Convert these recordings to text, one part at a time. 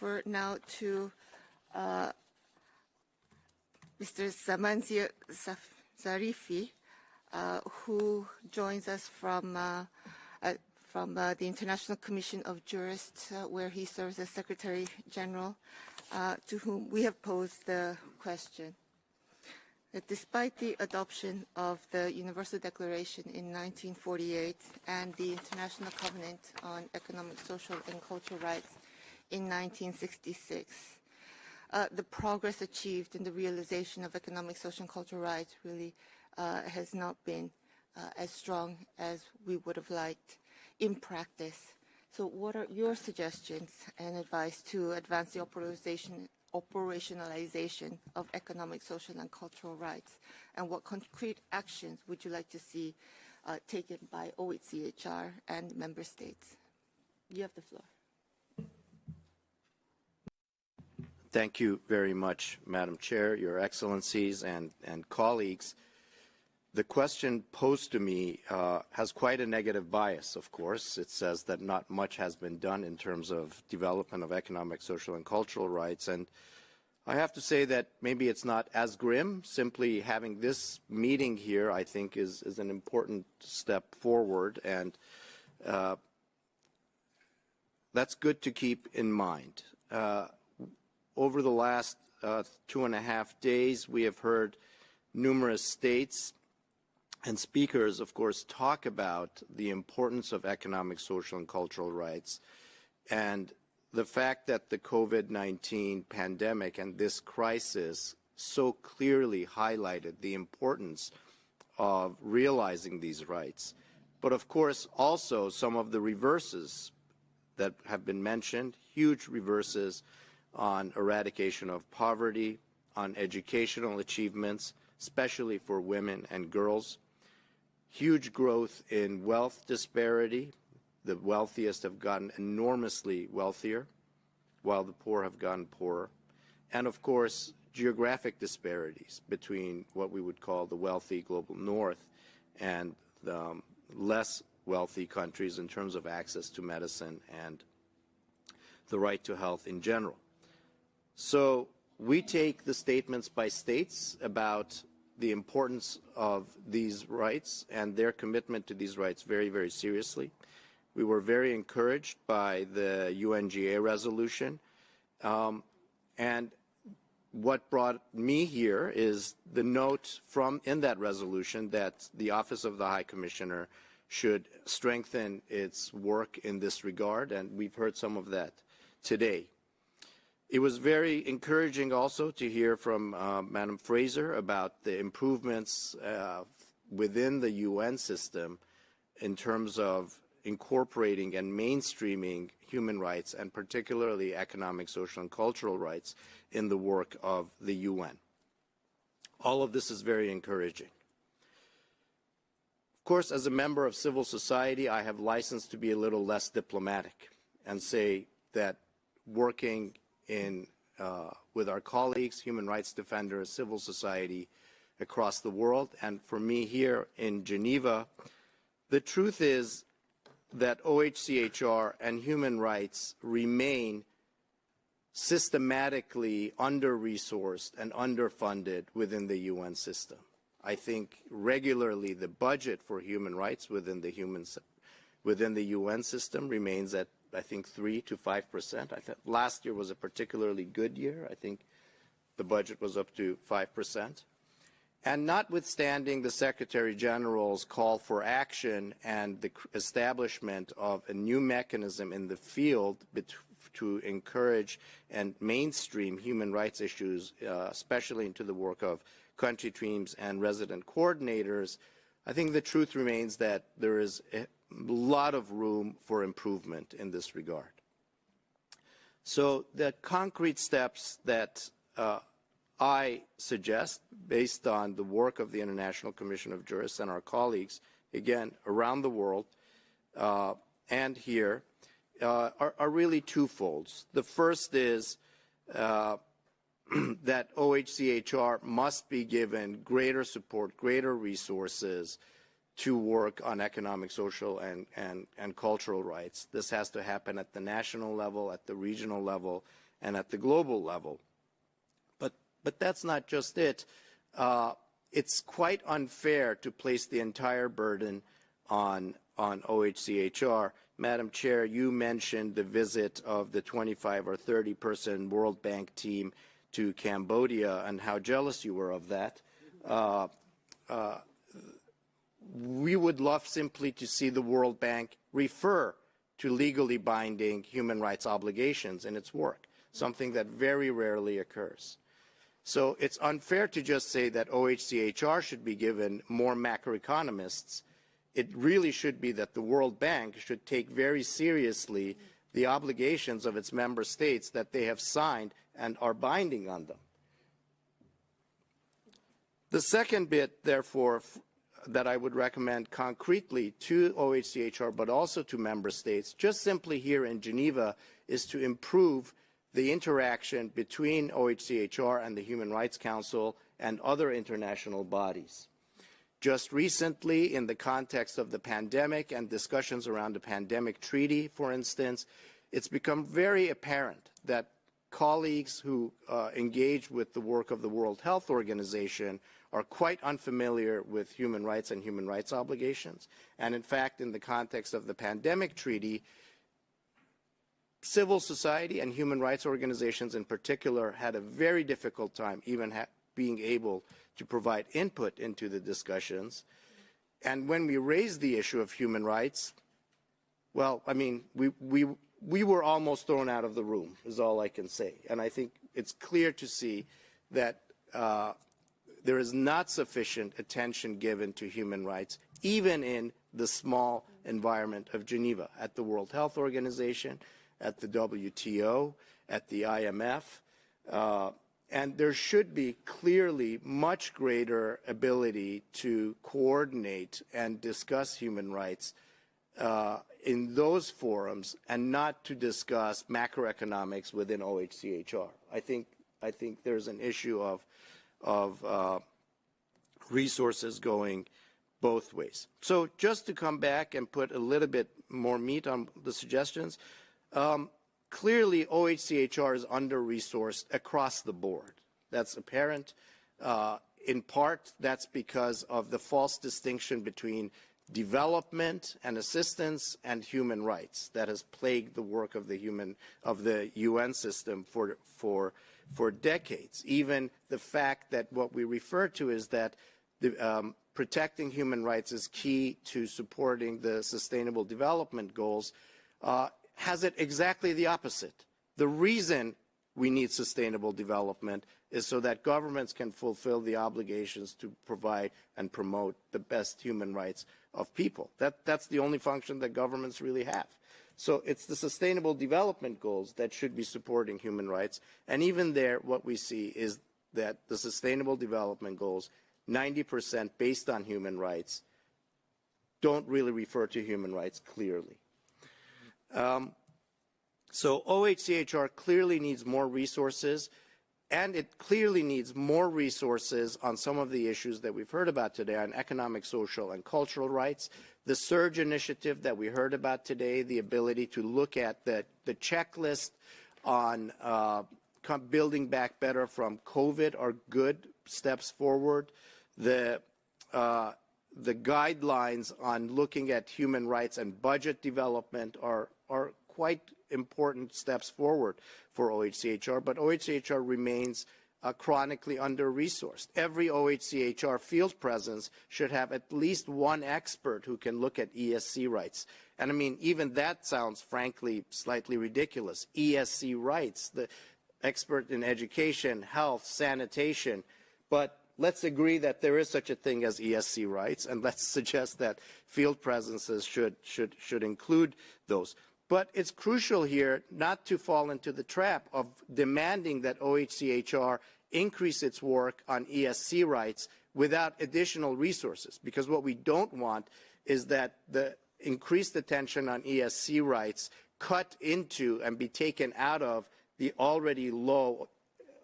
over now to Mr. Saman Zia-Zarifi, who joins us from the International Commission of Jurists, where he serves as Secretary General, to whom we have posed the question. That despite the adoption of the Universal Declaration in 1948 and the International Covenant on Economic, Social, and Cultural Rights in 1966, the progress achieved in the realization of economic, social, and cultural rights really has not been as strong as we would have liked in practice. So what are your suggestions and advice to advance the operationalization of economic, social, and cultural rights? And what concrete actions would you like to see taken by OHCHR and member states? You have the floor. Thank you very much, Madam Chair, Your Excellencies, and colleagues. The question posed to me has quite a negative bias, of course. It says that not much has been done in terms of development of economic, social, and cultural rights. And I have to say that maybe it's not as grim. Simply having this meeting here, I think, is an important step forward. And that's good to keep in mind. Over the last 2.5 days, we have heard numerous states and speakers, of course, talk about the importance of economic, social, and cultural rights, and the fact that the COVID-19 pandemic and this crisis so clearly highlighted the importance of realizing these rights. But of course, also some of the reverses that have been mentioned, huge reverses on eradication of poverty, on educational achievements, especially for women and girls, huge growth in wealth disparity. The wealthiest have gotten enormously wealthier, while the poor have gotten poorer. And of course, geographic disparities between what we would call the wealthy global north and the less wealthy countries in terms of access to medicine and the right to health in general. So we take the statements by states about the importance of these rights and their commitment to these rights very, very seriously. We were very encouraged by the UNGA resolution. And what brought me here is the note in that resolution that the Office of the High Commissioner should strengthen its work in this regard, and we've heard some of that today. It was very encouraging also to hear from Madam Fraser about the improvements within the UN system in terms of incorporating and mainstreaming human rights, and particularly economic, social, and cultural rights in the work of the UN. All of this is very encouraging. Of course, as a member of civil society, I have license to be a little less diplomatic and say that working with our colleagues, human rights defenders, civil society across the world, and for me here in Geneva, the truth is that OHCHR and human rights remain systematically under-resourced and underfunded within the UN system. I think regularly the budget for human rights within the UN system remains at, I think, 3 to 5%. I think last year was a particularly good year. I think the budget was up to 5%. And notwithstanding the Secretary General's call for action and the establishment of a new mechanism in the field to encourage and mainstream human rights issues, especially into the work of country teams and resident coordinators, I think the truth remains that there is a lot of room for improvement in this regard. So the concrete steps that I suggest, based on the work of the International Commission of Jurists and our colleagues, again, around the world and here, are really twofold. The first is that OHCHR must be given greater support, greater resources to work on economic, social, and cultural rights. This has to happen at the national level, at the regional level, and at the global level. But that's not just it. It's quite unfair to place the entire burden on OHCHR. Madam Chair, you mentioned the visit of the 25 or 30-person World Bank team to Cambodia and how jealous you were of that. We would love simply to see the World Bank refer to legally binding human rights obligations in its work, something that very rarely occurs. So it's unfair to just say that OHCHR should be given more macroeconomists. It really should be that the World Bank should take very seriously the obligations of its member states that they have signed and are binding on them. The second bit, therefore, that I would recommend concretely to OHCHR but also to member states, just simply here in Geneva, is to improve the interaction between OHCHR and the Human Rights Council and other international bodies. Just recently, in the context of the pandemic and discussions around the pandemic treaty, for instance, it's become very apparent that colleagues who engage with the work of the World Health Organization are quite unfamiliar with human rights and human rights obligations. And in fact, in the context of the pandemic treaty, civil society and human rights organizations in particular had a very difficult time even being able to provide input into the discussions. And when we raised the issue of human rights, well, I mean, we were almost thrown out of the room, is all I can say. And I think it's clear to see that there is not sufficient attention given to human rights, even in the small environment of Geneva, at the World Health Organization, at the WTO, at the IMF, and there should be clearly much greater ability to coordinate and discuss human rights in those forums and not to discuss macroeconomics within OHCHR. I think there's an issue of resources going both ways. So just to come back and put a little bit more meat on the suggestions, clearly OHCHR is under-resourced across the board. That's apparent. In part, that's because of the false distinction between development and assistance and human rights that has plagued the work of the UN system for decades. Even the fact that what we refer to is that protecting human rights is key to supporting the Sustainable Development Goals has it exactly the opposite. The reason we need sustainable development is so that governments can fulfill the obligations to provide and promote the best human rights of people. That's the only function that governments really have. So it's the Sustainable Development Goals that should be supporting human rights. And even there, what we see is that the Sustainable Development Goals, 90% based on human rights, don't really refer to human rights clearly. So OHCHR clearly needs more resources, and it clearly needs more resources on some of the issues that we've heard about today on economic, social, and cultural rights. The SURGE initiative that we heard about today, the ability to look at the checklist on building back better from COVID are good steps forward. The guidelines on looking at human rights and budget development are quite important steps forward for OHCHR, but OHCHR remains chronically under-resourced. Every OHCHR field presence should have at least one expert who can look at ESC rights. And I mean, even that sounds, frankly, slightly ridiculous. ESC rights, the expert in education, health, sanitation, but let's agree that there is such a thing as ESC rights, and let's suggest that field presences should include those. But it's crucial here not to fall into the trap of demanding that OHCHR increase its work on ESC rights without additional resources, because what we don't want is that the increased attention on ESC rights cut into and be taken out of the already low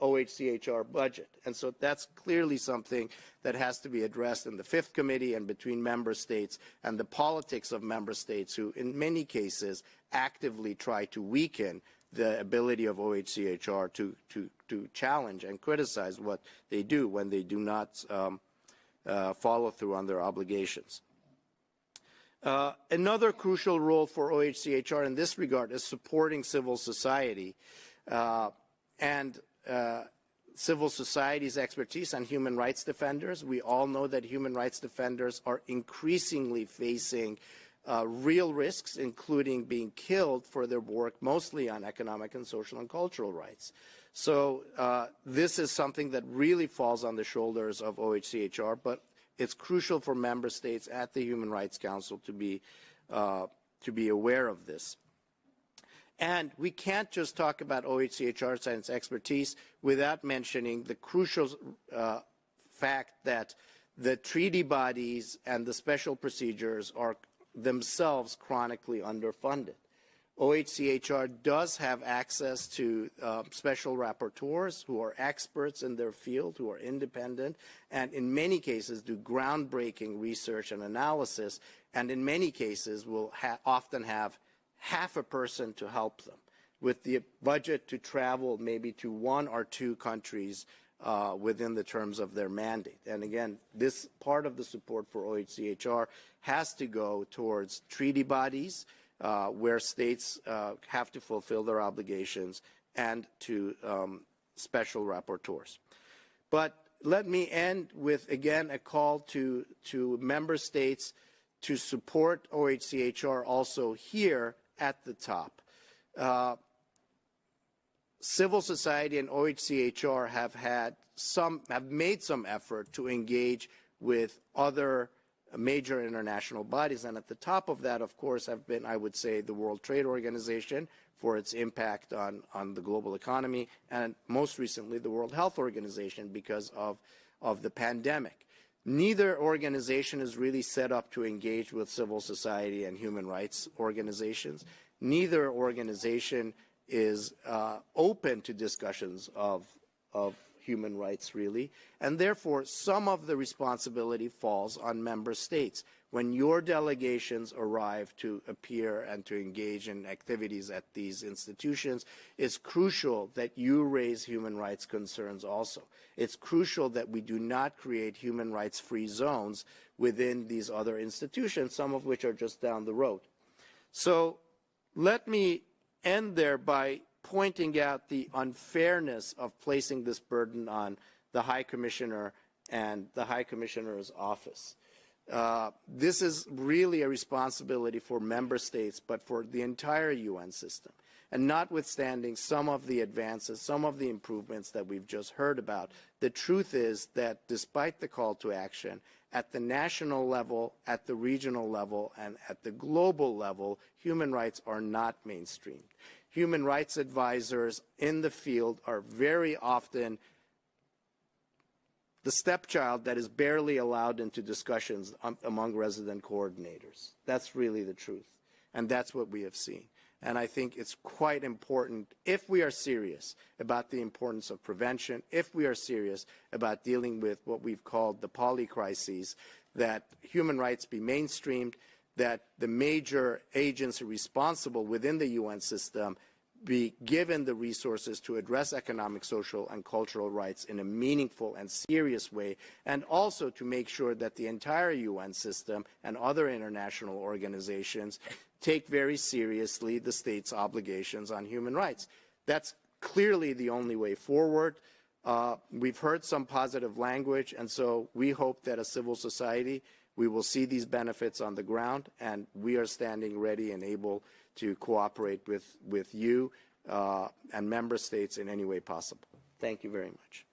OHCHR budget. And so that's clearly something that has to be addressed in the Fifth Committee and between member states and the politics of member states who, in many cases, actively try to weaken the ability of OHCHR to challenge and criticize what they do when they do not follow through on their obligations. Another crucial role for OHCHR in this regard is supporting civil society and civil society's expertise on human rights defenders. We all know that human rights defenders are increasingly facing real risks, including being killed for their work, mostly on economic and social and cultural rights. So this is something that really falls on the shoulders of OHCHR, but it's crucial for member states at the Human Rights Council to be aware of this. And we can't just talk about OHCHR and its expertise without mentioning the crucial fact that the treaty bodies and the special procedures are themselves chronically underfunded. OHCHR does have access to special rapporteurs who are experts in their field, who are independent, and in many cases do groundbreaking research and analysis, and in many cases will often have half a person to help them, with the budget to travel maybe to 1 or 2 countries within the terms of their mandate. And again, this part of the support for OHCHR has to go towards treaty bodies where states have to fulfill their obligations, and to special rapporteurs. But let me end with, again, a call to member states to support OHCHR also here at the top. Civil society and OHCHR have made some effort to engage with other major international bodies, and at the top of that, of course, have been, I would say, the World Trade Organization for its impact on the global economy, and most recently the World Health Organization because of the pandemic. Neither organization is really set up to engage with civil society and human rights organizations. Neither organization is open to discussions of human rights, really, and therefore some of the responsibility falls on member states. When your delegations arrive to appear and to engage in activities at these institutions, it's crucial that you raise human rights concerns also. It's crucial that we do not create human rights free zones within these other institutions, some of which are just down the road. So let me end there by pointing out the unfairness of placing this burden on the High Commissioner and the High Commissioner's office. This is really a responsibility for member states, but for the entire UN system. And notwithstanding some of the advances, some of the improvements that we've just heard about, the truth is that despite the call to action, at the national level, at the regional level, and at the global level, human rights are not mainstreamed. Human rights advisors in the field are very often the stepchild that is barely allowed into discussions among resident coordinators. That's really the truth, and that's what we have seen. And I think it's quite important, if we are serious about the importance of prevention, if we are serious about dealing with what we've called the polycrises, that human rights be mainstreamed, that the major agency responsible within the UN system be given the resources to address economic, social, and cultural rights in a meaningful and serious way, and also to make sure that the entire UN system and other international organizations take very seriously the state's obligations on human rights. That's clearly the only way forward. We've heard some positive language, and so we hope that as civil society, we will see these benefits on the ground, and we are standing ready and able to cooperate with you and member states in any way possible. Thank you very much.